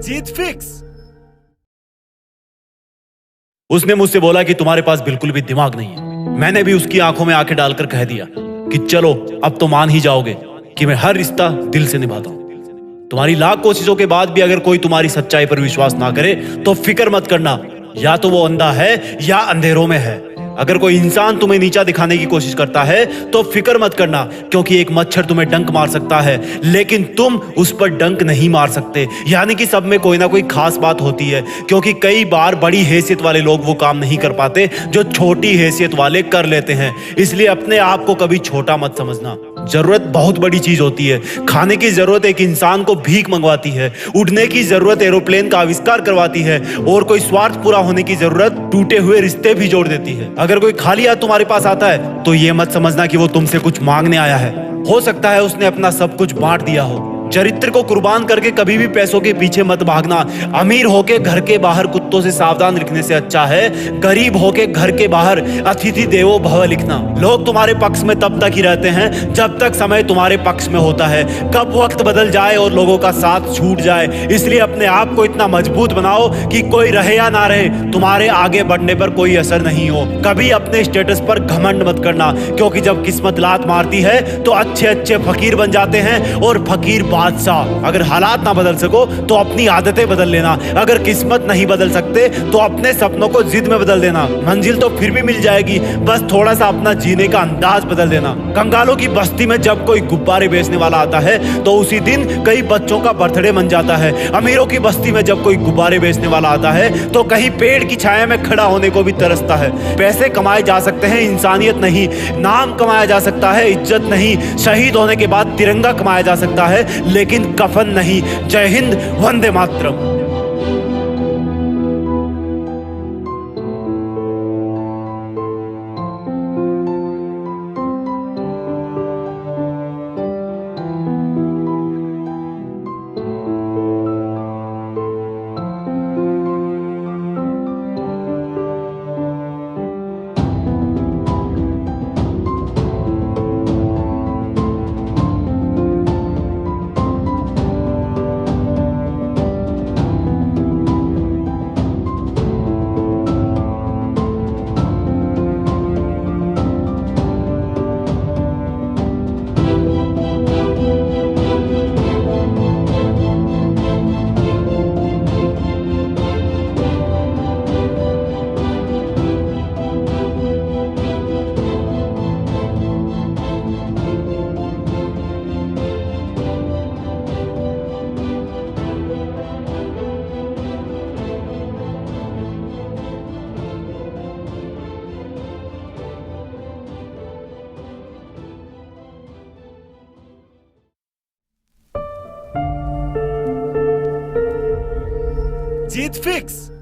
जीत fix. उसने मुझसे बोला कि तुम्हारे पास बिल्कुल भी दिमाग नहीं है। मैंने भी उसकी आंखों में आंखें डालकर कह दिया कि चलो अब तो मान ही जाओगे कि मैं हर रिश्ता दिल से निभाता हूं। तुम्हारी लाख कोशिशों के बाद भी अगर कोई तुम्हारी सच्चाई पर विश्वास ना करे तो फिक्र मत करना, या तो वो अंधा है या अंधेरों में है। अगर कोई इंसान तुम्हें नीचा दिखाने की कोशिश करता है तो फिक्र मत करना, क्योंकि एक मच्छर तुम्हें डंक मार सकता है लेकिन तुम उस पर डंक नहीं मार सकते। यानी कि सब में कोई ना कोई खास बात होती है, क्योंकि कई बार बड़ी हैसियत वाले लोग वो काम नहीं कर पाते जो छोटी हैसियत वाले कर लेते हैं। इसलिए अपने आप को कभी छोटा मत समझना। जरूरत बहुत बड़ी चीज होती है। खाने की जरूरत एक इंसान को भीख मंगवाती है, उड़ने की जरूरत एरोप्लेन का आविष्कार करवाती है, और कोई स्वार्थ पूरा होने की जरूरत टूटे हुए रिश्ते भी जोड़ देती है। अगर कोई खाली हाथ तुम्हारे पास आता है तो ये मत समझना कि वो तुमसे कुछ मांगने आया है। हो सकता है उसने अपना सब कुछ बांट दिया हो। चरित्र को कुर्बान करके कभी भी पैसों के पीछे मत भागना। अमीर होके घर के बाहर कुत्तों से सावधान रखने से अच्छा है गरीब होके घर के बाहर अतिथि देवो भव लिखना। लोग तुम्हारे पक्ष में तब तक ही रहते हैं जब तक समय तुम्हारे पक्ष में होता है। कब वक्त बदल जाए और लोगों का साथ छूट जाए, इसलिए अपने आप को इतना मजबूत बनाओ कि कोई रहे या ना रहे, तुम्हारे आगे बढ़ने पर कोई असर नहीं हो। कभी अपने स्टेटस पर घमंड मत करना, क्योंकि जब किस्मत लात मारती है तो अच्छे अच्छे फकीर बन जाते हैं और फकीर बादशाह। अगर हालात ना बदल सको तो अपनी आदतें बदल लेना। अगर किस्मत नहीं बदल सकते तो अपने सपनों को जिद में बदल देना। मंजिल तो फिर भी मिल जाएगी, बस थोड़ा सा अपना जीने का अंदाज बदल देना। कंगालों की बस्ती में जब कोई गुब्बारे बेचने वाला आता है तो उसी दिन कई बच्चों का बर्थडे बन जाता है। अमीरों की बस्ती में जब कोई गुब्बारे बेचने वाला आता है तो कहीं पेड़ की छाया में खड़ा होने को भी तरसता है। पैसे कमाए जा सकते हैं, इंसानियत नहीं। नाम कमाया जा सकता है, इज्जत नहीं। शहीद होने के बाद तिरंगा कमाया जा सकता है लेकिन कफन नहीं। जय हिंद, वंदे मातरम। जीत फिक्स।